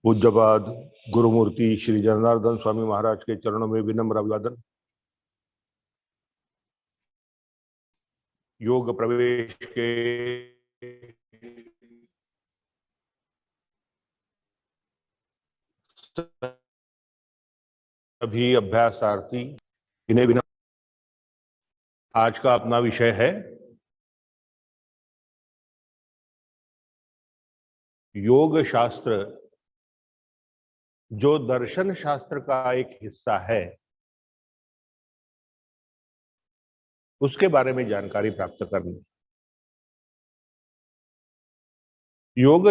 पूज्यपाद गुरुमूर्ति श्री जनार्दन स्वामी महाराज के चरणों में विनम्र अभिवादन। योग प्रवेश के सभी अभ्यासार्थी इन्हें विनम्र। आज का अपना विषय है योग शास्त्र, जो दर्शन शास्त्र का एक हिस्सा है, उसके बारे में जानकारी प्राप्त करनी। योग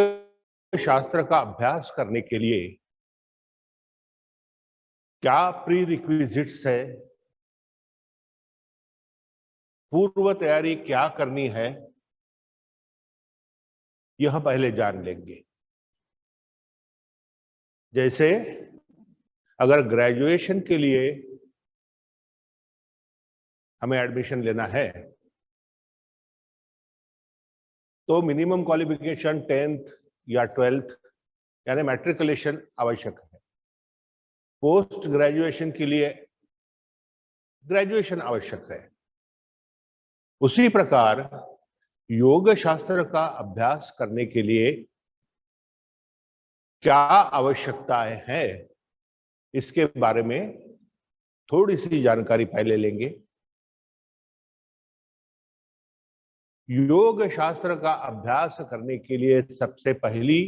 शास्त्र का अभ्यास करने के लिए क्या प्री रिक्विजिट्स है, पूर्व तैयारी क्या करनी है, यह पहले जान लेंगे। जैसे अगर ग्रेजुएशन के लिए हमें एडमिशन लेना है तो मिनिमम क्वालिफिकेशन 10th या 12th यानी मैट्रिकुलेशन आवश्यक है। पोस्ट ग्रेजुएशन के लिए ग्रेजुएशन आवश्यक है। उसी प्रकार योग शास्त्र का अभ्यास करने के लिए क्या आवश्यकताएं हैं, इसके बारे में थोड़ी सी जानकारी पहले लेंगे। योग शास्त्र का अभ्यास करने के लिए सबसे पहली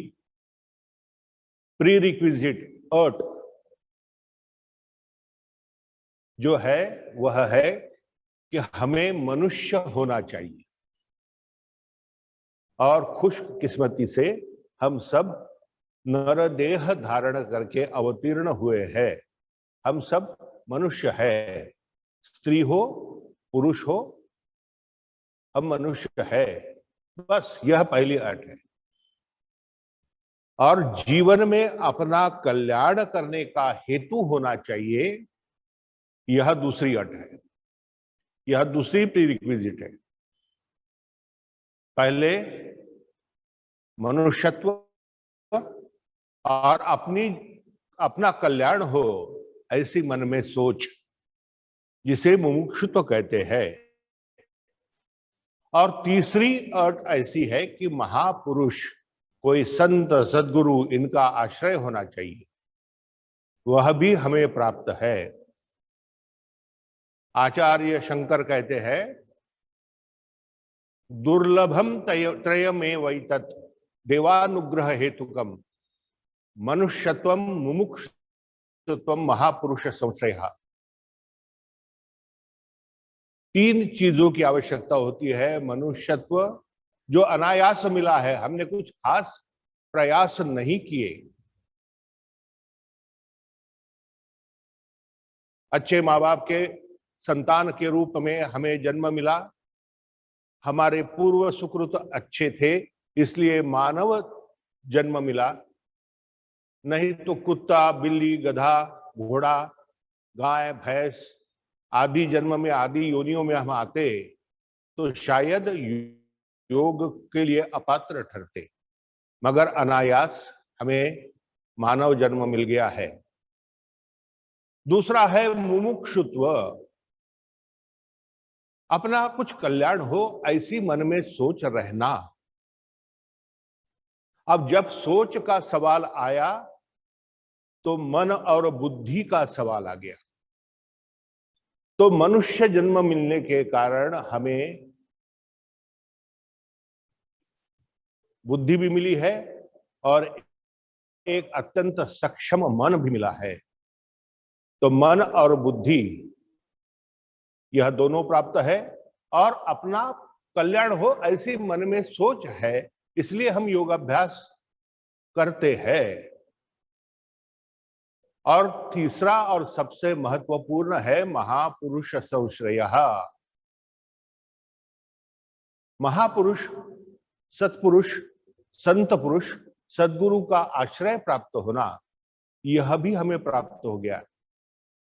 प्री रिक्विजिट अर्थ जो है वह है कि हमें मनुष्य होना चाहिए। और खुशकिस्मती से हम सब नरदेह धारण करके अवतीर्ण हुए हैं। हम सब मनुष्य है, स्त्री हो पुरुष हो, हम मनुष्य है। बस यह पहली अर्थ है। और जीवन में अपना कल्याण करने का हेतु होना चाहिए, यह दूसरी अर्थ है। यह दूसरी प्रीरिक्विजिट है। पहले मनुष्यत्व और अपना कल्याण हो ऐसी मन में सोच, जिसे मुमुक्षुत्व कहते हैं। और तीसरी अर्थ ऐसी है कि महापुरुष, कोई संत सद्गुरु, इनका आश्रय होना चाहिए। वह भी हमें प्राप्त है। आचार्य शंकर कहते हैं, दुर्लभम त्रयमेवैतत् देवानुग्रह हेतुकम मनुष्यत्वम मुमुक्षुत्वम महापुरुष संश्रयः। तीन चीजों की आवश्यकता होती है। मनुष्यत्व जो अनायास मिला है, हमने कुछ खास प्रयास नहीं किए। अच्छे माँ बाप के संतान के रूप में हमें जन्म मिला, हमारे पूर्व सुकृत अच्छे थे, इसलिए मानव जन्म मिला। नहीं तो कुत्ता, बिल्ली, गधा, घोड़ा, गाय, भैंस आदि जन्म में, आदि योनियों में हम आते तो शायद योग के लिए अपात्र ठहरते। मगर अनायास हमें मानव जन्म मिल गया है। दूसरा है मुमुक्षुत्व, अपना कुछ कल्याण हो ऐसी मन में सोच रहना। अब जब सोच का सवाल आया तो मन और बुद्धि का सवाल आ गया। तो मनुष्य जन्म मिलने के कारण हमें बुद्धि भी मिली है और एक अत्यंत सक्षम मन भी मिला है। तो मन और बुद्धि, यह दोनों प्राप्त है। और अपना कल्याण हो ऐसी मन में सोच है, इसलिए हम योगाभ्यास करते हैं। और तीसरा और सबसे महत्वपूर्ण है महापुरुष संश्रयः। महापुरुष, सत्पुरुष, संत पुरुष, सद्गुरु का आश्रय प्राप्त होना, यह भी हमें प्राप्त हो गया।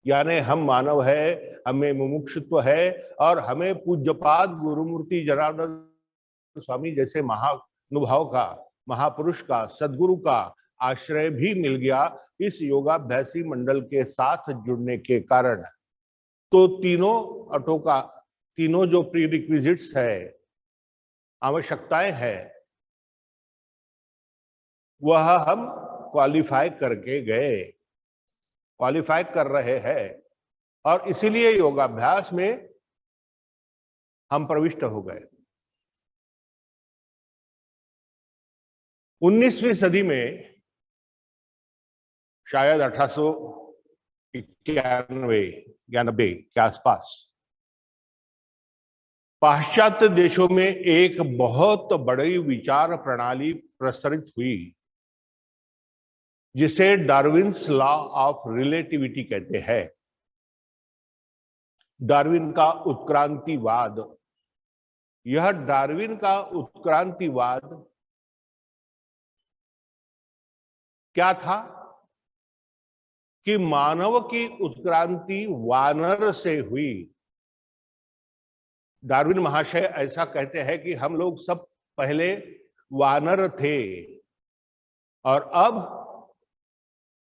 यानी हम मानव है, हमें मुमुक्षुत्व है और हमें पूज्यपाद गुरुमूर्ति जनार्दन स्वामी जैसे महानुभाव का, महापुरुष का, सद्गुरु का आश्रय भी मिल गया इस योगाभ्यासी मंडल के साथ जुड़ने के कारण। तो तीनों जो प्रीरिक्विजिट्स है, आवश्यकताएं हैं, वह हम क्वालिफाई करके गए, क्वालिफाई कर रहे हैं, और इसीलिए योगाभ्यास में हम प्रविष्ट हो गए। 19वीं सदी में, शायद 1891 के आसपास, पाश्चात्य देशों में एक बहुत बड़ी विचार प्रणाली प्रसरित हुई जिसे डार्विन्स लॉ ऑफ रिलेटिविटी कहते हैं। डार्विन का उत्क्रांतिवाद। यह डार्विन का उत्क्रांतिवाद क्या था कि मानव की उत्क्रांति वानर से हुई। डार्विन महाशय ऐसा कहते हैं कि हम लोग सब पहले वानर थे और अब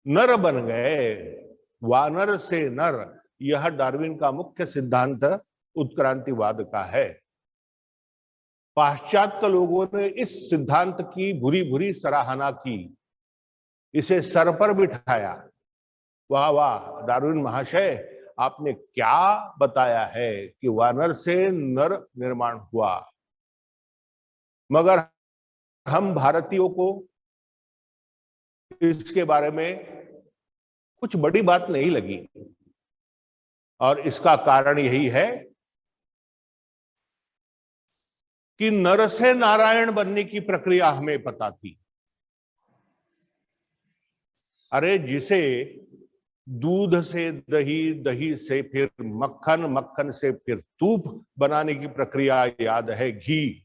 नर बन गए, वानर से नर। यह डार्विन का मुख्य सिद्धांत उत्क्रांतिवाद का है। पाश्चात्य लोगों ने इस सिद्धांत की बुरी बुरी सराहना की, इसे सर पर बिठाया। वाह वाह डार्विन महाशय, आपने क्या बताया है कि वानर से नर निर्माण हुआ। मगर हम भारतीयों को इसके बारे में कुछ बड़ी बात नहीं लगी, और इसका कारण यही है कि नर से नारायण बनने की प्रक्रिया हमें पता थी। अरे जिसे दूध से दही, दही से फिर मक्खन, मक्खन से फिर तूप बनाने की प्रक्रिया याद है, घी।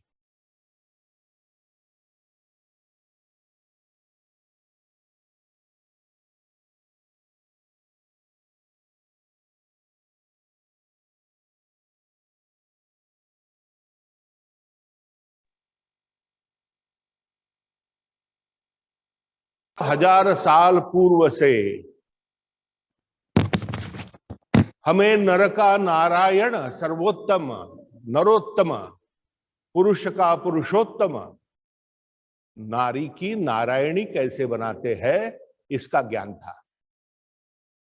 हजार साल पूर्व से हमें नर का नारायण सर्वोत्तम, नरोत्तम, पुरुष का पुरुषोत्तम, नारी की नारायणी कैसे बनाते हैं, इसका ज्ञान था।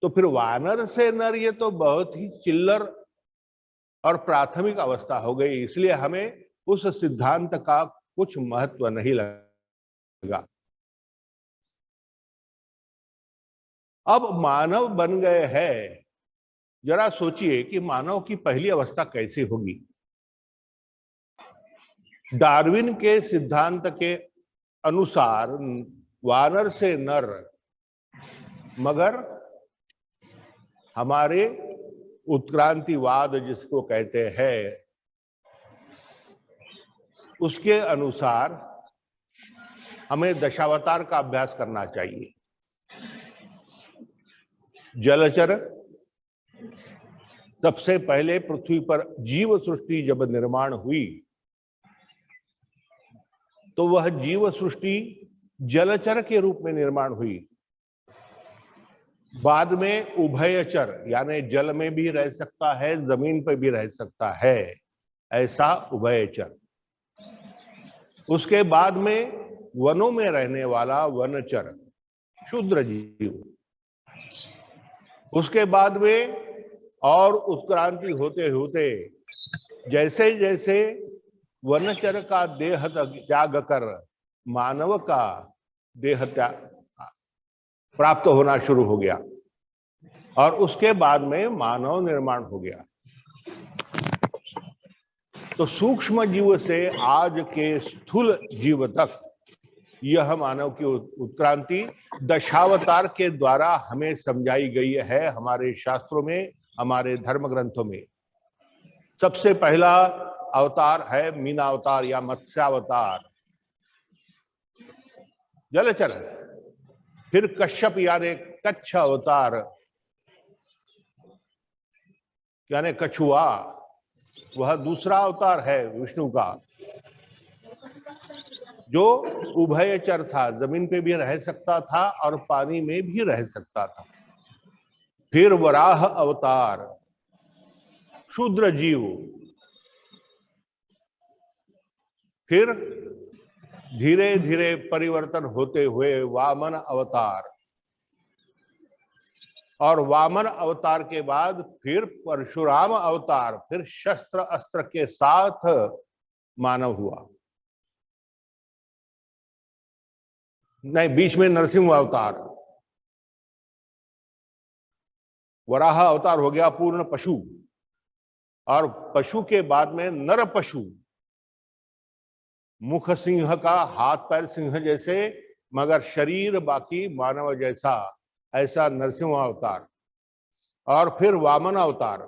तो फिर वानर से नर, ये तो बहुत ही चिल्लर और प्राथमिक अवस्था हो गई, इसलिए हमें उस सिद्धांत का कुछ महत्व नहीं लगा। अब मानव बन गए हैं, जरा सोचिए कि मानव की पहली अवस्था कैसी होगी। डार्विन के सिद्धांत के अनुसार वानर से नर, मगर हमारे उत्क्रांतिवाद जिसको कहते हैं, उसके अनुसार हमें दशावतार का अभ्यास करना चाहिए। जलचर, सबसे पहले पृथ्वी पर जीव सृष्टि जब निर्माण हुई तो वह जीव सृष्टि जलचर के रूप में निर्माण हुई। बाद में उभयचर, यानी जल में भी रह सकता है, जमीन पर भी रह सकता है, ऐसा उभयचर। उसके बाद में वनों में रहने वाला वनचर, क्षुद्र जीव। उसके बाद में और उत्क्रांति होते होते जैसे जैसे वनचर का देह त्याग कर मानव का देह प्राप्त होना शुरू हो गया, और उसके बाद में मानव निर्माण हो गया। तो सूक्ष्म जीव से आज के स्थूल जीव तक यह मानव की उत्क्रांति दशावतार के द्वारा हमें समझाई गई है, हमारे शास्त्रों में, हमारे धर्म ग्रंथों में। सबसे पहला अवतार है मीनावतार या मत्स्यावतार, जलचर। फिर कश्यप यानी कच्छ अवतार, यानी कछुआ, वह दूसरा अवतार है विष्णु का। जो उभयचर था, जमीन पे भी रह सकता था और पानी में भी रह सकता था। फिर वराह अवतार, शूद्र जीव। फिर धीरे धीरे परिवर्तन होते हुए वामन अवतार, और वामन अवतार के बाद फिर परशुराम अवतार, फिर शस्त्र अस्त्र के साथ मानव हुआ। नहीं, बीच में नरसिंह अवतार, वराह अवतार हो गया पूर्ण पशु, और पशु के बाद में नर पशु, मुख सिंह का, हाथ पैर सिंह जैसे मगर शरीर बाकी मानव जैसा, ऐसा नरसिंह अवतार। और फिर वामन अवतार,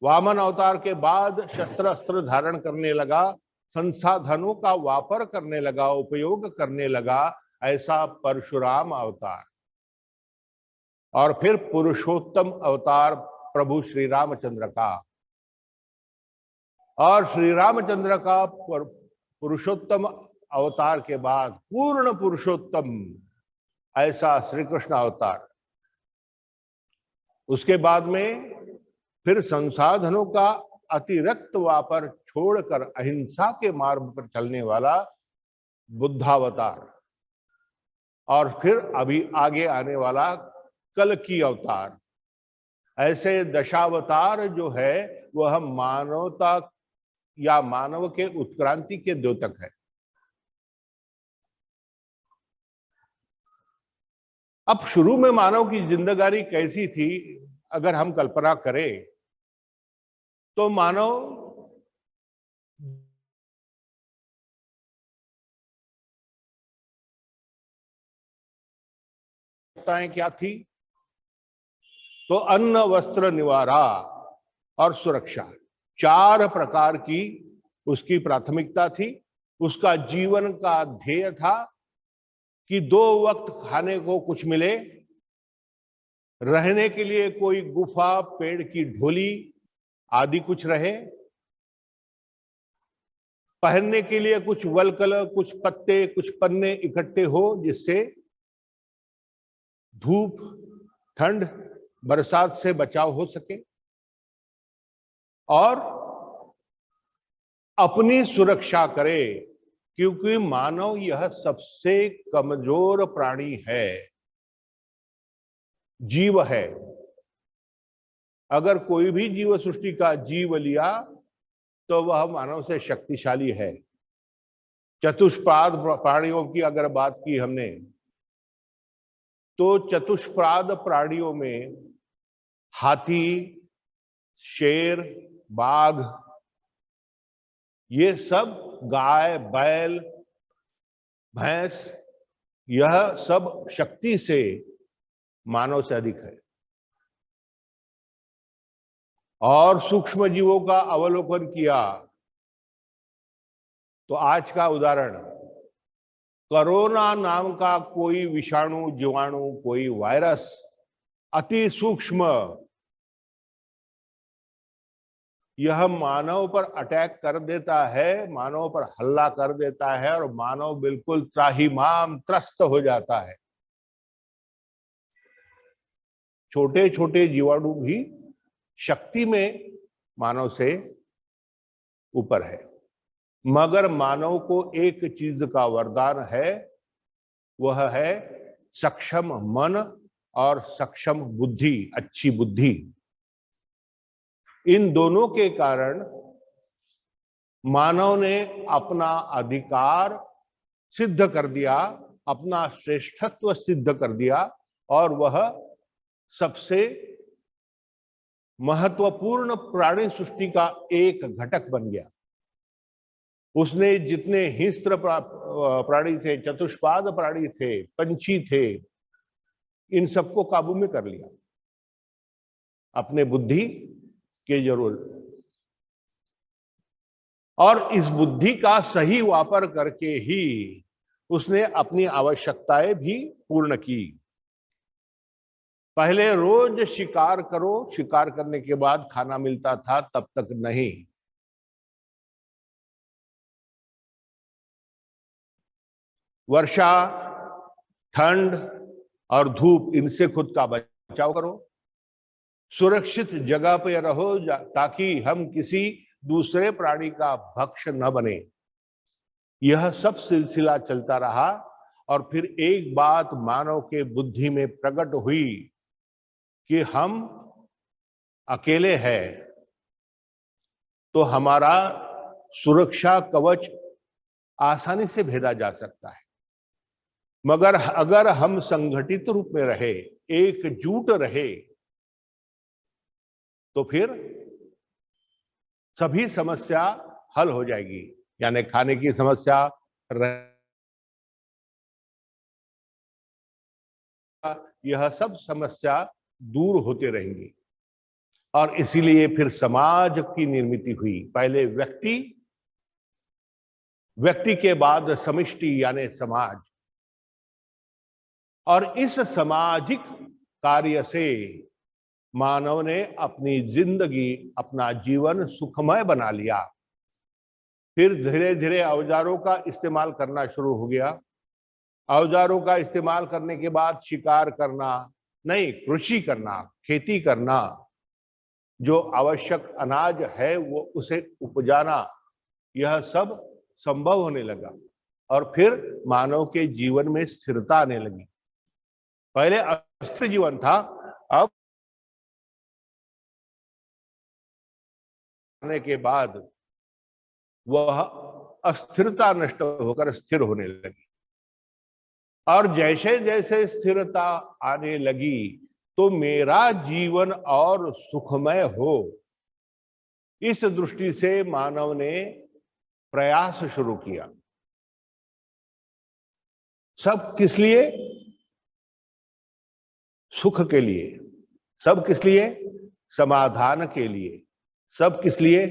वामन अवतार के बाद शस्त्र अस्त्र धारण करने लगा, संसाधनों का वापर करने लगा, उपयोग करने लगा, ऐसा परशुराम अवतार। और फिर पुरुषोत्तम अवतार प्रभु श्री रामचंद्र का, और श्री रामचंद्र का पुरुषोत्तम अवतार के बाद पूर्ण पुरुषोत्तम, ऐसा श्री कृष्ण अवतार। उसके बाद में फिर संसाधनों का अतिरिक्त वापर छोड़कर अहिंसा के मार्ग पर चलने वाला बुद्धावतार, और फिर अभी आगे आने वाला कल की अवतार। ऐसे दशावतार जो है वह मानवता या मानव के उत्क्रांति के द्योतक है। अब शुरू में मानव की जिंदगानी कैसी थी, अगर हम कल्पना करें तो मानव क्या थी, तो अन्न वस्त्र निवारा और सुरक्षा, 4 प्रकार की उसकी प्राथमिकता थी। उसका जीवन का ध्येय था कि 2 वक्त खाने को कुछ मिले, रहने के लिए कोई गुफा, पेड़ की ढोली आदि कुछ रहे, पहनने के लिए कुछ वलकल, कुछ पत्ते, कुछ पन्ने इकट्ठे हो, जिससे धूप, ठंड, बरसात से बचाव हो सके, और अपनी सुरक्षा करे, क्योंकि मानव यह सबसे कमजोर प्राणी है, जीव है। अगर कोई भी जीव सृष्टि का जीव लिया तो वह मानव से शक्तिशाली है। चतुष्पाद प्राणियों की अगर बात की हमने, तो चतुष्पाद प्राणियों में हाथी, शेर, बाघ, ये सब, गाय, बैल, भैंस, यह सब शक्ति से मानव से अधिक है। और सूक्ष्म जीवों का अवलोकन किया तो आज का उदाहरण, कोरोना नाम का कोई विषाणु, जीवाणु, कोई वायरस अति सूक्ष्म, यह मानव पर अटैक कर देता है, मानव पर हल्ला कर देता है, और मानव बिल्कुल त्राहिमाम, त्रस्त हो जाता है। छोटे छोटे जीवाणु भी शक्ति में मानव से ऊपर है, मगर मानव को एक चीज का वरदान है, वह है सक्षम मन और सक्षम बुद्धि, अच्छी बुद्धि। इन दोनों के कारण मानव ने अपना अधिकार सिद्ध कर दिया, अपना श्रेष्ठत्व सिद्ध कर दिया, और वह सबसे महत्वपूर्ण प्राणी सृष्टि का एक घटक बन गया। उसने जितने हिंस्त्र प्राणी थे, चतुष्पाद प्राणी थे, पंछी थे, इन सबको काबू में कर लिया अपने बुद्धि के जरूर, और इस बुद्धि का सही वापर करके ही उसने अपनी आवश्यकताएं भी पूर्ण की। पहले रोज शिकार करो, शिकार करने के बाद खाना मिलता था, तब तक नहीं। वर्षा, ठंड और धूप, इनसे खुद का बचाव करो। सुरक्षित जगह पर रहो ताकि हम किसी दूसरे प्राणी का भक्ष न बने। यह सब सिलसिला चलता रहा और फिर एक बात मानव के बुद्धि में प्रकट हुई कि हम अकेले हैं, तो हमारा सुरक्षा कवच आसानी से भेदा जा सकता है। मगर अगर हम संगठित रूप में रहे, एकजुट रहे, तो फिर सभी समस्या हल हो जाएगी। यानी खाने की समस्या, यह सब समस्या दूर होते रहेंगी। और इसीलिए फिर समाज की निर्मित हुई। पहले व्यक्ति, व्यक्ति के बाद समिष्टि यानी समाज, और इस सामाजिक कार्य से मानव ने अपनी जिंदगी, अपना जीवन सुखमय बना लिया। फिर धीरे धीरे औजारों का इस्तेमाल करना शुरू हो गया। औजारों का इस्तेमाल करने के बाद शिकार करना नहीं, कृषि करना, खेती करना, जो आवश्यक अनाज है वो उसे उपजाना, यह सब संभव होने लगा। और फिर मानव के जीवन में स्थिरता आने लगी। पहले अस्थिर जीवन था, अब आने के बाद वह अस्थिरता नष्ट होकर स्थिर होने लगी। और जैसे जैसे स्थिरता आने लगी तो मेरा जीवन और सुखमय हो, इस दृष्टि से मानव ने प्रयास शुरू किया। सब किस लिए? सुख के लिए। सब किस लिए? समाधान के लिए। सब किस लिए?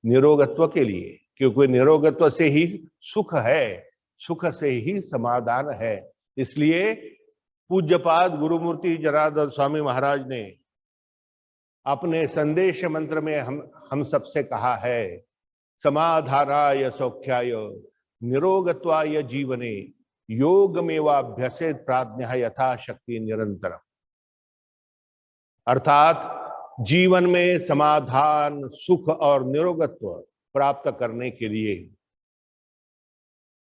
निरोगत्व के लिए। क्योंकि निरोगत्व से ही सुख है, सुख से ही समाधान है। इसलिए पूज्यपाद गुरुमूर्ति जनार्दन स्वामी महाराज ने अपने संदेश मंत्र में हम सबसे कहा है, समाधानाय सौख्याय निरोगत्वाय जीवने योगमेवाभ्यसेत प्राज्ञः यथाशक्ति निरंतरम। अर्थात जीवन में समाधान, सुख और निरोगत्व प्राप्त करने के लिए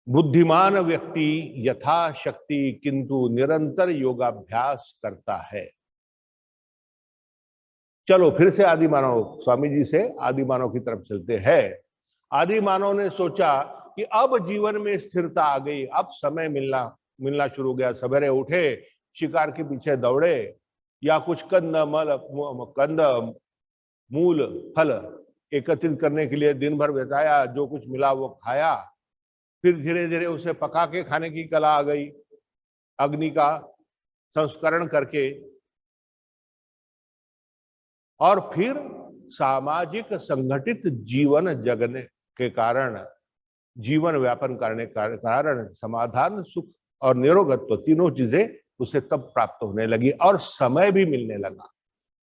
बुद्धिमान व्यक्ति यथाशक्ति किंतु निरंतर योगाभ्यास करता है। चलो फिर से आदि मानव, स्वामी जी से आदि मानव की तरफ चलते हैं। आदि मानव ने सोचा कि अब जीवन में स्थिरता आ गई, अब समय मिलना शुरू हो गया। सवेरे उठे, शिकार के पीछे दौड़े, या कुछ कंद मूल फल एकत्रित करने के लिए दिन भर बिताया, जो कुछ मिला वो खाया। फिर धीरे धीरे उसे पका के खाने की कला आ गई, अग्नि का संस्करण करके। और फिर सामाजिक संगठित जीवन जगने के कारण, जीवन व्यापन करने के कारण समाधान, सुख और निरोगत्व, तीनों चीजें उसे तब प्राप्त होने लगी और समय भी मिलने लगा।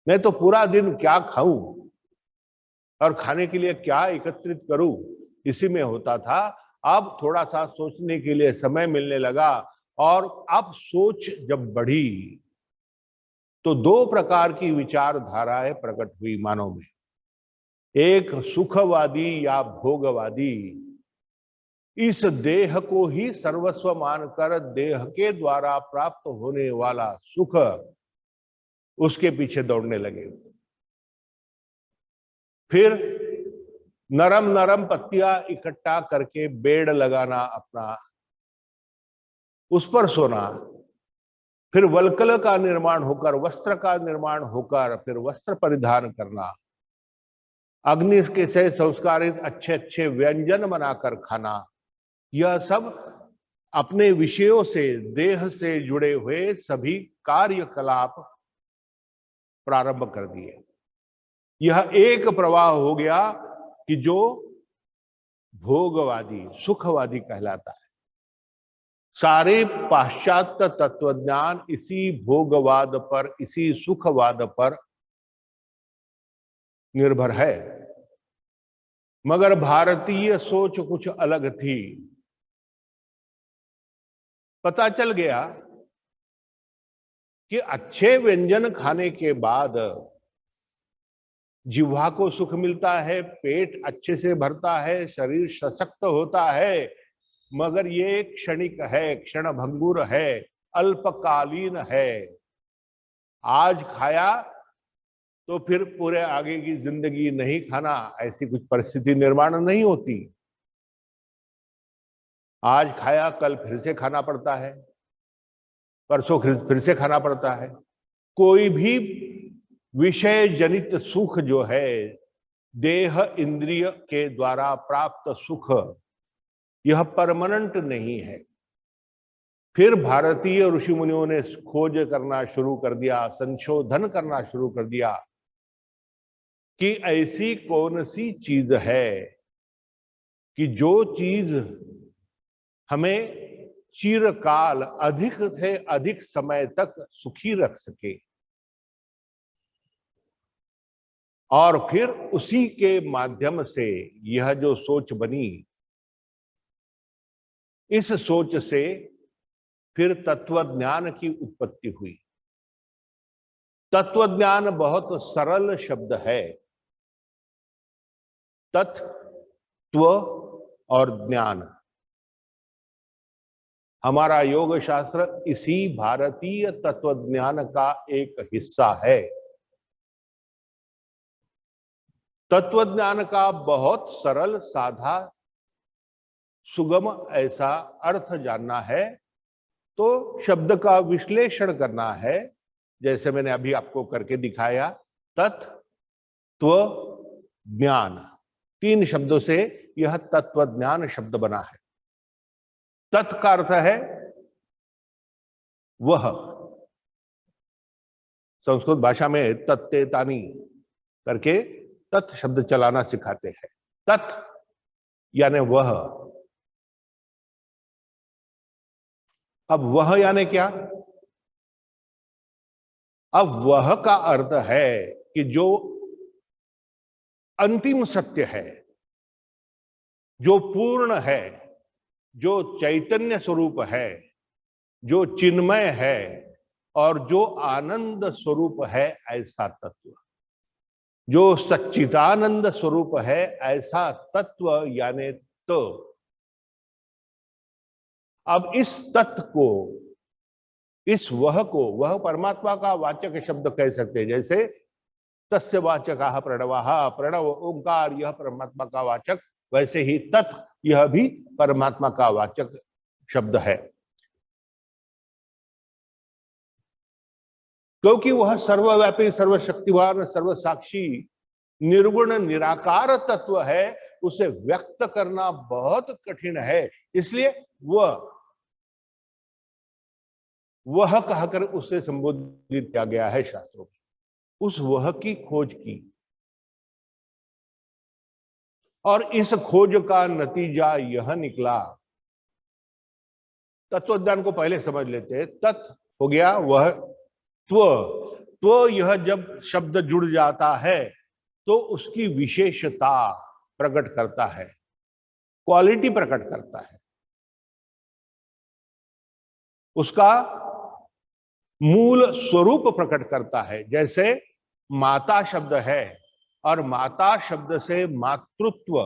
मैं तो पूरा दिन क्या खाऊं और खाने के लिए क्या एकत्रित करूं, इसी में होता था। अब थोड़ा सा सोचने के लिए समय मिलने लगा। और अब सोच जब बढ़ी तो दो प्रकार की विचारधाराएं प्रकट हुई मानव में। एक सुखवादी या भोगवादी, इस देह को ही सर्वस्व मानकर देह के द्वारा प्राप्त होने वाला सुख, उसके पीछे दौड़ने लगे। फिर नरम नरम पत्तियां इकट्ठा करके बेड़ लगाना अपना, उस पर सोना, फिर वल्कल का निर्माण होकर, वस्त्र का निर्माण होकर फिर वस्त्र परिधान करना, अग्नि के से संस्कारित अच्छे अच्छे व्यंजन बनाकर खाना, यह सब अपने विषयों से, देह से जुड़े हुए सभी कार्यकलाप प्रारंभ कर दिए। यह एक प्रवाह हो गया कि जो भोगवादी, सुखवादी कहलाता है। सारे पाश्चात्य तत्वज्ञान इसी भोगवाद पर, इसी सुखवाद पर निर्भर है। मगर भारतीय सोच कुछ अलग थी। पता चल गया कि अच्छे व्यंजन खाने के बाद जिह्वा को सुख मिलता है, पेट अच्छे से भरता है, शरीर सशक्त होता है, मगर ये क्षणिक है, क्षण भंगुर है, अल्पकालीन है। आज खाया तो फिर पूरे आगे की जिंदगी नहीं खाना, ऐसी कुछ परिस्थिति निर्माण नहीं होती। आज खाया कल फिर से खाना पड़ता है, परसों फिर से खाना पड़ता है। कोई भी विषय जनित सुख जो है, देह इंद्रिय के द्वारा प्राप्त सुख, यह परमानेंट नहीं है। फिर भारतीय ऋषि मुनियों ने खोज करना शुरू कर दिया, संशोधन करना शुरू कर दिया कि ऐसी कौन सी चीज है कि जो चीज हमें चिरकाल अधिक से अधिक समय तक सुखी रख सके, और फिर उसी के माध्यम से यह जो सोच बनी, इस सोच से फिर तत्वज्ञान की उत्पत्ति हुई। तत्वज्ञान बहुत सरल शब्द है। तत्व और ज्ञान, हमारा योग शास्त्र इसी भारतीय तत्वज्ञान का एक हिस्सा है। तत्वज्ञान का बहुत सरल, साधा, सुगम ऐसा अर्थ जानना है तो शब्द का विश्लेषण करना है, जैसे मैंने अभी आपको करके दिखाया। तत्व ज्ञान, 3 शब्दों से यह तत्वज्ञान शब्द बना है। तत् का अर्थ है वह, संस्कृत भाषा में तत्ते तानी करके तत् शब्द चलाना सिखाते हैं। तत् यानी वह। अब वह यानी क्या? अब वह का अर्थ है कि जो अंतिम सत्य है, जो पूर्ण है, जो चैतन्य स्वरूप है, जो चिन्मय है और जो आनंद स्वरूप है, ऐसा तत्व, जो सच्चिदानंद स्वरूप है, ऐसा तत्व यानी तो। अब इस तत्व को, इस वह को, वह परमात्मा का वाचक शब्द कह सकते हैं। जैसे तस्य वाचकाः प्रणवाः, प्रणव ओंकार यह परमात्मा का वाचक, वैसे ही तत् यह भी परमात्मा का वाचक शब्द है, क्योंकि वह सर्वव्यापी, सर्वशक्तिवान, सर्वसाक्षी, निर्गुण निराकार तत्व है। उसे व्यक्त करना बहुत कठिन है, इसलिए वह कहकर उसे संबोधित किया गया है शास्त्रों में। उस वह की खोज की, और इस खोज का नतीजा यह निकला। तत्वज्ञान को पहले समझ लेते हैं। तत् हो गया वह, त्व यह जब शब्द जुड़ जाता है तो उसकी विशेषता प्रकट करता है, क्वालिटी प्रकट करता है, उसका मूल स्वरूप प्रकट करता है। जैसे माता शब्द है, और माता शब्द से मातृत्व।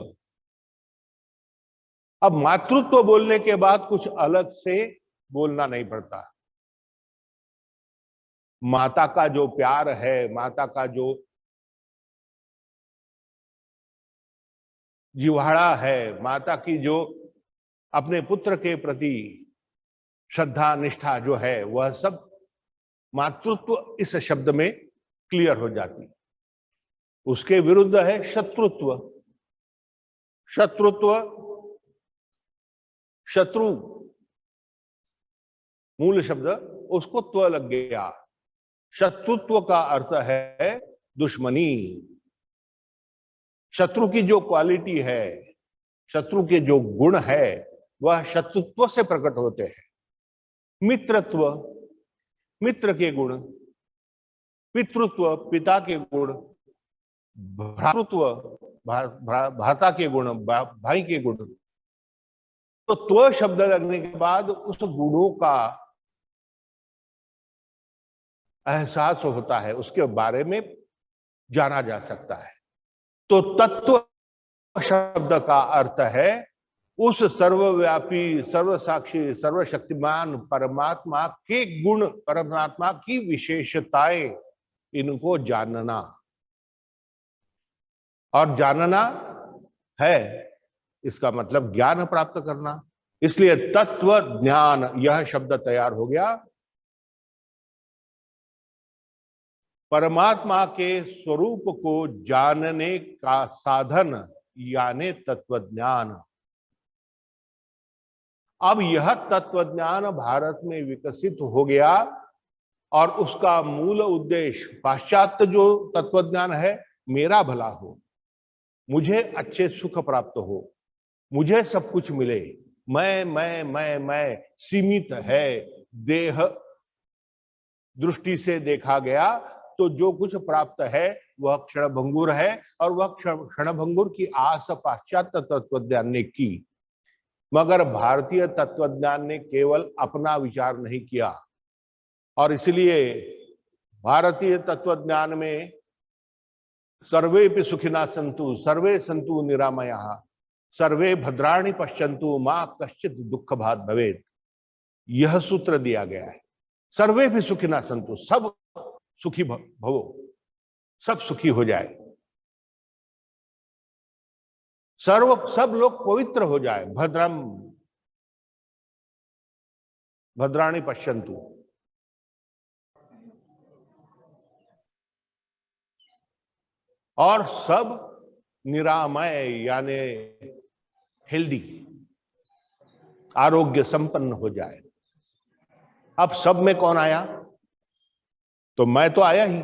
अब मातृत्व बोलने के बाद कुछ अलग से बोलना नहीं पड़ता। माता का जो प्यार है, माता का जो जिव्हाड़ा है, माता की जो अपने पुत्र के प्रति श्रद्धा निष्ठा जो है, वह सब मातृत्व इस शब्द में क्लियर हो जाती। उसके विरुद्ध है शत्रुत्व। शत्रुत्व, शत्रु मूल शब्द, उसको त्व लग गया। शत्रुत्व का अर्थ है दुश्मनी। शत्रु की जो क्वालिटी है, शत्रु के जो गुण है, वह शत्रुत्व से प्रकट होते हैं। मित्रत्व, मित्र के गुण। पितृत्व, पिता के गुण। भ्रातृत्व, भ्राता के गुण, भाई के गुण। तो त्व शब्द लगने के बाद उस गुणों का एहसास होता है, उसके बारे में जाना जा सकता है। तो तत्व शब्द का अर्थ है उस सर्वव्यापी, सर्वसाक्षी, सर्वशक्तिमान परमात्मा के गुण, परमात्मा की विशेषताएं, इनको जानना। और जानना है इसका मतलब ज्ञान प्राप्त करना। इसलिए तत्व ज्ञान यह शब्द तैयार हो गया परमात्मा के स्वरूप को जानने का साधन, यानी तत्वज्ञान। अब यह तत्वज्ञान भारत में विकसित हो गया और उसका मूल उद्देश्य पाश्चात्य जो तत्वज्ञान है, मेरा भला हो, मुझे अच्छे सुख प्राप्त हो, मुझे सब कुछ मिले, मैं सीमित है। देह दृष्टि से देखा गया तो जो कुछ प्राप्त है वह क्षणभंगुर है, और वह क्षणभंगुर की आस पाश्चात्य तत्वज्ञान ने की। मगर भारतीय तत्वज्ञान ने केवल अपना विचार नहीं किया, और इसलिए भारतीय तत्वज्ञान में सर्वे भी सुखिना संतु, सर्वे संतु निरामया, सर्वे भद्राणि पश्यन्तु, मां कश्चित दुख भाग भवेत्, यह सूत्र दिया गया है। सर्वे भी सुखिना संतु, सब सुखी भवो, सब सुखी हो जाए, सब लोग पवित्र हो जाए। भद्रम भद्राणि पश्यन्तु, और सब निरामय यानी हेल्दी, आरोग्य संपन्न हो जाए। अब सब में कौन आया? तो मैं तो आया ही,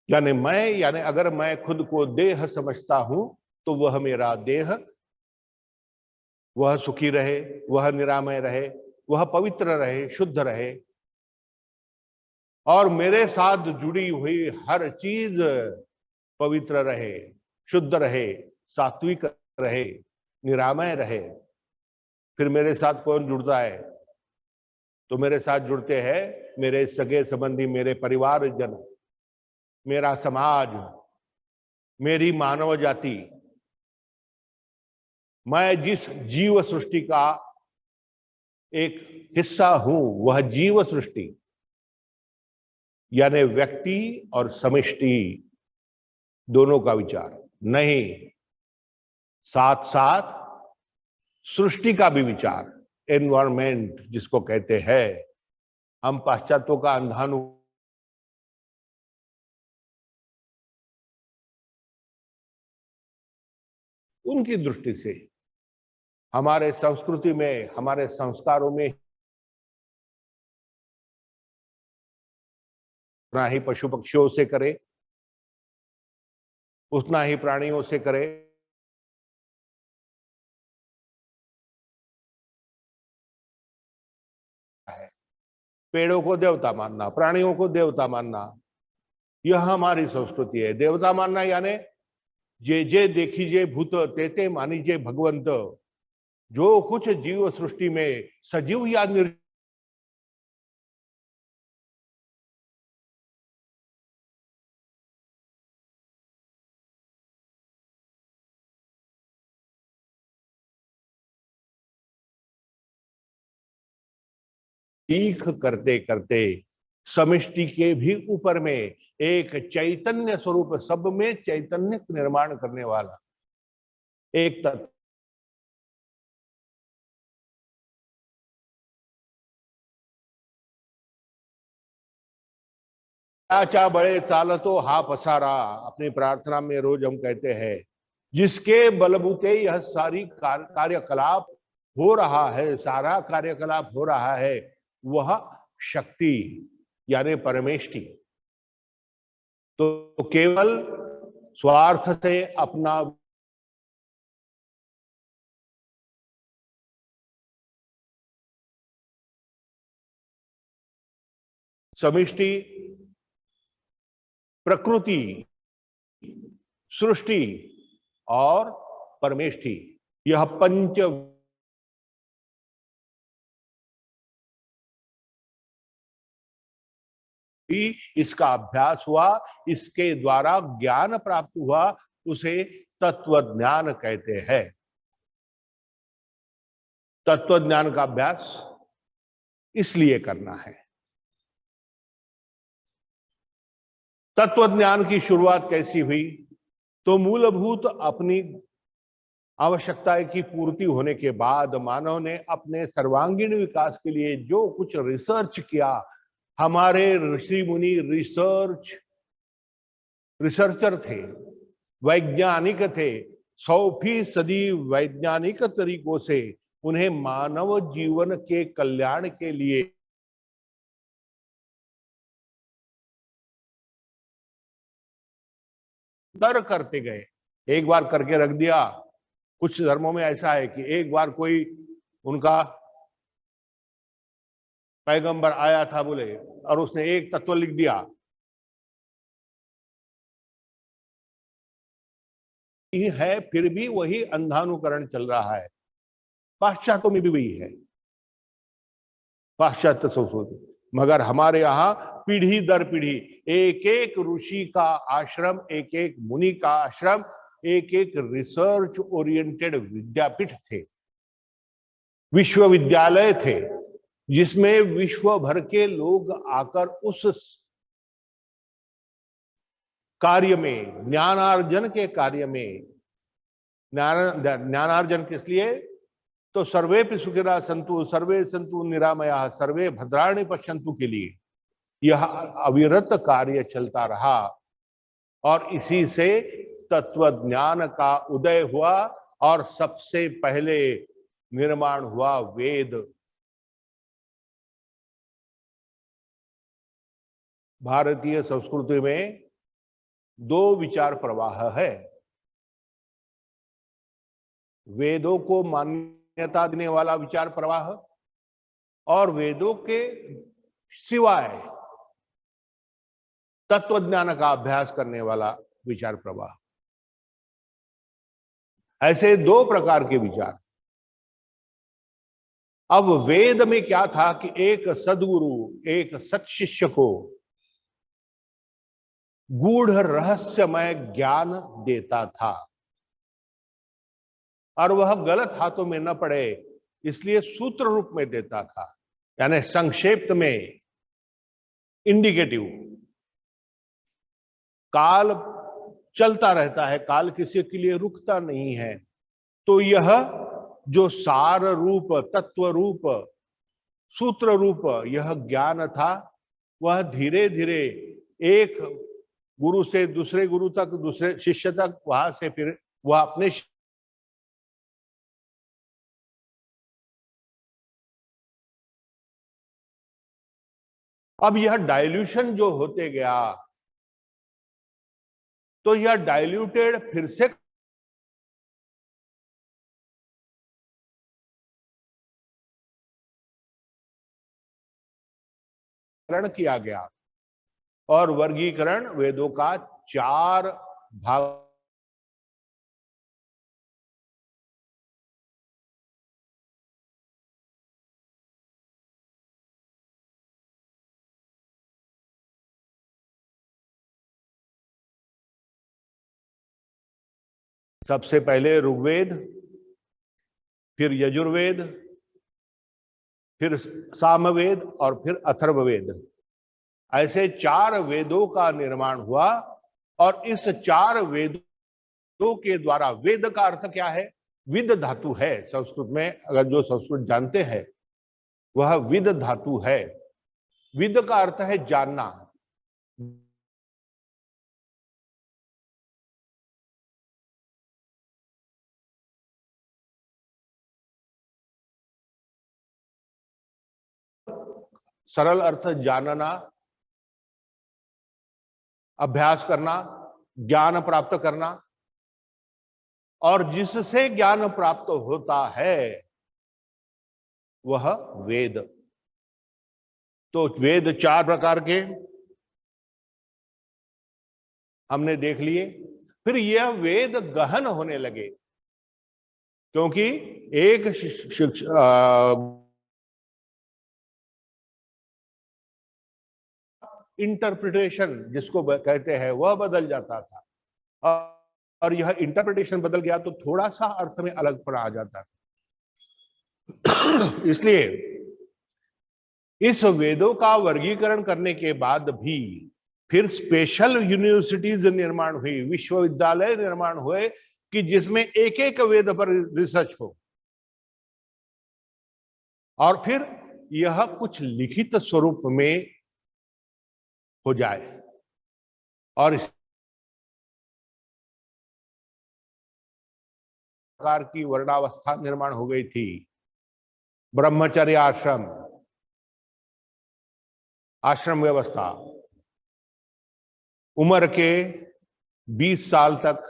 यानी अगर मैं खुद को देह समझता हूं तो वह मेरा देह, वह सुखी रहे, वह निरामय रहे, वह पवित्र रहे, शुद्ध रहे, और मेरे साथ जुड़ी हुई हर चीज पवित्र रहे, शुद्ध रहे, सात्विक रहे, निरामय रहे। फिर मेरे साथ कौन जुड़ता है? तो मेरे साथ जुड़ते हैं मेरे सगे संबंधी, मेरे परिवारजन, मेरा समाज, मेरी मानव जाति। मैं जिस जीव सृष्टि का एक हिस्सा हूं, वह जीव सृष्टि यानी व्यक्ति और समष्टि दोनों का विचार नहीं, साथ साथ सृष्टि का भी विचार, एनवायरमेंट जिसको कहते हैं। हम पाश्चात्यों का अंधानु उनकी दृष्टि से हमारे संस्कृति में, हमारे संस्कारों में उतना ही पशु पक्षियों से करे, उतना ही प्राणियों से करे। पेड़ों को देवता मानना, प्राणियों को देवता मानना, यह हमारी संस्कृति है। देवता मानना यानी जे जे देखीजे भूत, तेते मानीजे भगवंत। जो कुछ जीव सृष्टि में सजीव या निर्जीव सीख करते करते समष्टि के भी ऊपर में एक चैतन्य स्वरूप, सब में चैतन्य निर्माण करने वाला एक तत्व। आचा बड़े चालतो हा पसारा, अपनी प्रार्थना में रोज हम कहते हैं, जिसके बलबूते यह सारी कार्यकलाप हो रहा है, सारा कार्यकलाप हो रहा है, वह शक्ति यानी परमेष्टि। तो केवल स्वार्थ से अपना समष्टि, प्रकृति, सृष्टि और परमेष्ठी, यह पंच भी इसका अभ्यास हुआ, इसके द्वारा ज्ञान प्राप्त हुआ, उसे तत्व ज्ञान कहते हैं। तत्व ज्ञान का अभ्यास इसलिए करना है। तत्व ज्ञान की शुरुआत कैसी हुई? तो मूलभूत अपनी आवश्यकता की पूर्ति होने के बाद मानव ने अपने सर्वांगीण विकास के लिए जो कुछ रिसर्च किया, हमारे ऋषि मुनि रिसर्चर थे, वैज्ञानिक थे, 100% वैज्ञानिक तरीकों से उन्हें मानव जीवन के कल्याण के लिए दर करते गए। एक बार करके रख दिया, कुछ धर्मों में ऐसा है कि एक बार कोई उनका पैगंबर आया था बोले और उसने एक तत्व लिख दिया, है फिर भी वही अंधानुकरण चल रहा है। पाश्चात्यों में भी वही है, पाश्चात्य संस्कृति। मगर हमारे यहाँ पीढ़ी दर पीढ़ी एक एक ऋषि का आश्रम, एक एक मुनि का आश्रम, एक एक रिसर्च ओरिएंटेड विद्यापीठ थे, विश्वविद्यालय थे, जिसमें विश्व भर के लोग आकर उस कार्य में, ज्ञानार्जन के कार्य में, ज्ञानार्जन किस लिए? तो सर्वे सुखिनः सन्तु सर्वे सन्तु निरामयाः सर्वे भद्राणि पश्यन्तु के लिए यह अविरत कार्य चलता रहा। और इसी से तत्व ज्ञान का उदय हुआ और सबसे पहले निर्माण हुआ वेद। भारतीय संस्कृति में दो विचार प्रवाह है। वेदों को मान्यता देने वाला विचार प्रवाह और वेदों के सिवाय तत्वज्ञान का अभ्यास करने वाला विचार प्रवाह। ऐसे दो प्रकार के विचार। अब वेद में क्या था कि एक सद्गुरु, एक सत्शिष्य को गूढ़ रहस्यमय ज्ञान देता था और वह गलत हाथों में न पड़े इसलिए सूत्र रूप में देता था, यानी संक्षेप में, इंडिकेटिव। काल चलता रहता है, काल किसी के लिए रुकता नहीं है। तो यह जो सार रूप, तत्व रूप, सूत्र रूप यह ज्ञान था, वह धीरे धीरे एक गुरु से दूसरे गुरु तक, दूसरे शिष्य तक, वहां से फिर वह अपने अब यह डाइल्यूशन जो होते गया, तो यह डाइल्यूटेड फिर से किया गया और वर्गीकरण वेदों का 4 भाग। सबसे पहले ऋग्वेद, फिर यजुर्वेद, फिर सामवेद और फिर अथर्ववेद। ऐसे 4 वेदों का निर्माण हुआ और इस 4 वेदों के द्वारा, वेद का अर्थ क्या है? विद धातु है संस्कृत में, अगर जो संस्कृत जानते हैं वह विद धातु है। विद का अर्थ है जानना। सरल अर्थ जानना, अभ्यास करना, ज्ञान प्राप्त करना, और जिससे ज्ञान प्राप्त होता है वह वेद। तो वेद 4 प्रकार के हमने देख लिए। फिर यह वेद गहन होने लगे, क्योंकि एक इंटरप्रिटेशन जिसको कहते हैं वह बदल जाता था, और यह इंटरप्रिटेशन बदल गया तो थोड़ा सा अर्थ में अलगपना आ जाता था। इसलिए इस वेदों का वर्गीकरण करने के बाद भी फिर स्पेशल यूनिवर्सिटीज निर्माण हुई, विश्वविद्यालय निर्माण हुए कि जिसमें एक एक वेद पर रिसर्च हो, और फिर यह कुछ लिखित स्वरूप में हो जाए। और इस प्रकार की वर्णावस्था निर्माण हो गई थी। ब्रह्मचर्य आश्रम व्यवस्था, उम्र के 20 साल तक,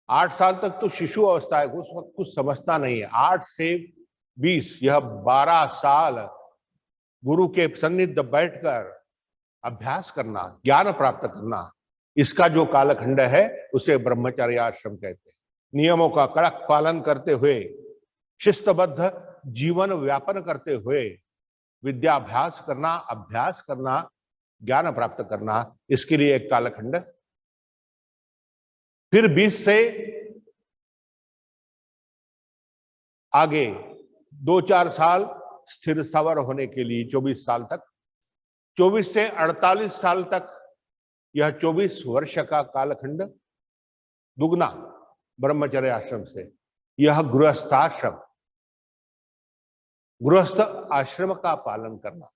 8 साल तक तो शिशु अवस्था है, उस वक्त कुछ समझता नहीं है। 8 से 20, यह 12 साल गुरु के सन्निध बैठकर अभ्यास करना, ज्ञान प्राप्त करना, इसका जो कालखंड है उसे ब्रह्मचर्य आश्रम कहते हैं। नियमों का कड़क पालन करते हुए, शिस्तबद्ध जीवन व्यापन करते हुए विद्याभ्यास करना, अभ्यास करना, ज्ञान प्राप्त करना, इसके लिए एक कालखंड। फिर 20 से आगे 2-4 साल स्थिर स्थावर होने के लिए 24 साल तक, 24 से 48 साल तक यह 24 वर्ष का कालखंड दुगना ब्रह्मचर्य आश्रम से। यह गृहस्थाश्रम, गृहस्थ आश्रम का पालन करना।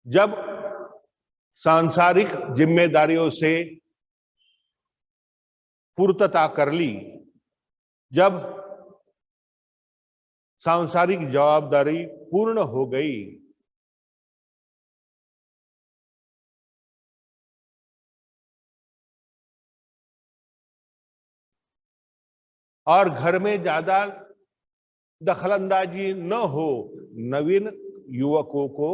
जब सांसारिक जिम्मेदारियों से पूर्तता कर ली, जब सांसारिक जवाबदारी पूर्ण हो गई, और घर में ज्यादा दखलंदाजी न हो, नवीन युवकों को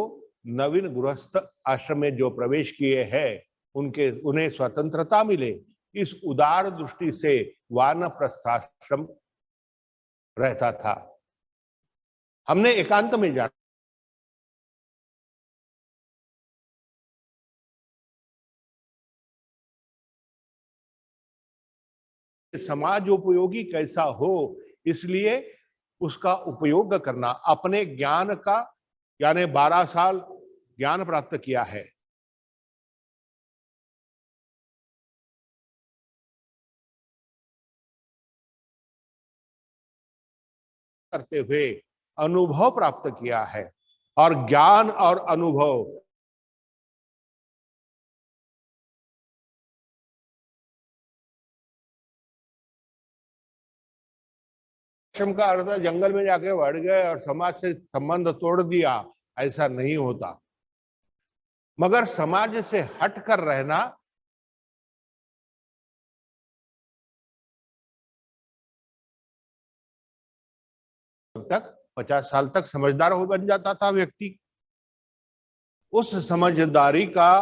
नवीन गृहस्थ आश्रम में जो प्रवेश किए हैं उन्हें स्वतंत्रता मिले, इस उदार दृष्टि से वानप्रस्थाश्रम रहता था। हमने एकांत में जाना, समाज उपयोगी कैसा हो, इसलिए उसका उपयोग करना। अपने ज्ञान का, यानी 12 साल ज्ञान प्राप्त किया है, करते हुए अनुभव प्राप्त किया है, और ज्ञान और अनुभव आश्रम का अर्थ जंगल में जाके बढ़ गए और समाज से संबंध तोड़ दिया, ऐसा नहीं होता। मगर समाज से हटकर रहना तक 50 साल तक समझदार हो बन जाता था व्यक्ति। उस समझदारी का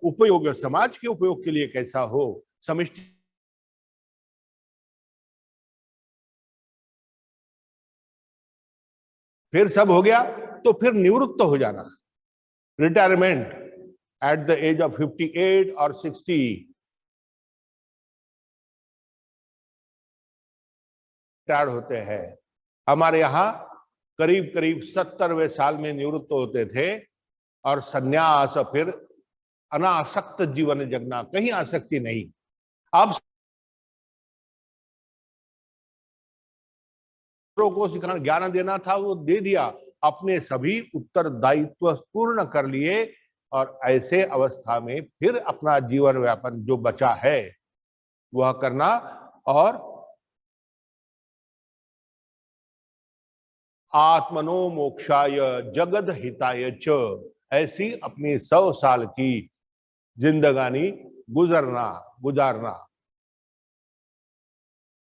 उपयोग समाज के उपयोग के लिए कैसा हो, समष्टि फिर सब हो गया तो फिर निवृत्त हो जाना, retirement at the age of 58 और 60। रिटायर्ड होते हैं। हमारे यहाँ करीब करीब 70वें साल में निवृत्त होते थे, और सन्यास, फिर अनासक्त जीवन जगना, कहीं आसक्ति नहीं। अब को सिखाना, ज्ञान देना था वो दे दिया, अपने सभी उत्तरदायित्व पूर्ण कर लिए, और ऐसे अवस्था में फिर अपना जीवन व्यापन जो बचा है वह करना, और आत्मनो मोक्षाय जगद हिताय च, ऐसी अपनी 100 साल की जिंदगानी गुजारना।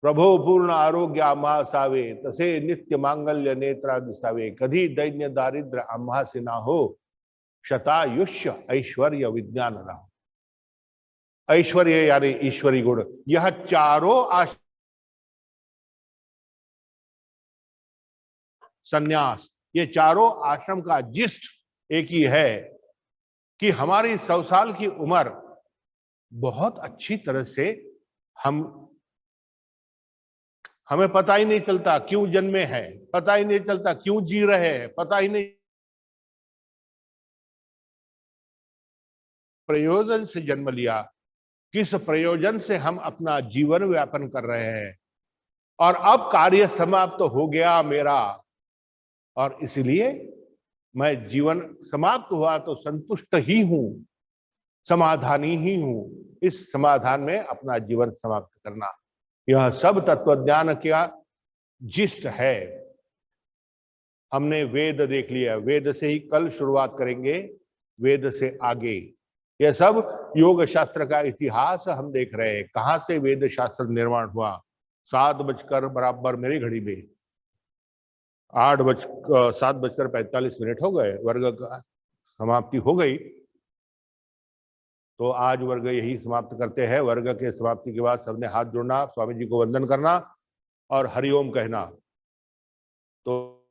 प्रभो पूर्ण आरोग्य आम्हा सावे, तसे नित्य मांगल्य नेत्रा दिसावे, कधी दैन्य दारिद्र आम्हासी ना हो, शतायुष्य ऐश्वर्य विज्ञान राहो। ऐश्वर्य यानी ईश्वरी गुण, यह चारों संन्यास, ये चारों आश्रम का जिस्ट एक ही है कि हमारी 100 साल की उम्र बहुत अच्छी तरह से हमें पता ही नहीं चलता क्यों जन्मे हैं, पता ही नहीं चलता क्यों जी रहे हैं, पता ही नहीं प्रयोजन से जन्म लिया, किस प्रयोजन से हम अपना जीवन व्यापन कर रहे हैं, और अब कार्य समाप्त हो गया मेरा, और इसलिए मैं जीवन समाप्त हुआ तो संतुष्ट ही हूं, समाधानी ही हूं। इस समाधान में अपना जीवन समाप्त करना, यह सब तत्वज्ञान का जिस्ट है। हमने वेद देख लिया, वेद से ही कल शुरुआत करेंगे, वेद से आगे यह सब योग शास्त्र का इतिहास हम देख रहे हैं। कहां से वेद शास्त्र निर्माण हुआ? 7 बजकर मेरी घड़ी में 7:45 हो गए, वर्ग का समाप्ति हो गई। तो आज वर्ग यही समाप्त करते हैं। वर्ग के समाप्ति के बाद सबने हाथ जोड़ना, स्वामी जी को वंदन करना और हरिओम कहना। तो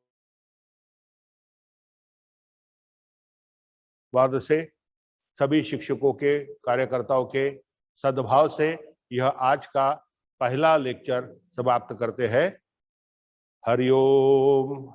बाद से सभी शिक्षकों के, कार्यकर्ताओं के सद्भाव से यह आज का पहला लेक्चर समाप्त करते हैं। हरिओम।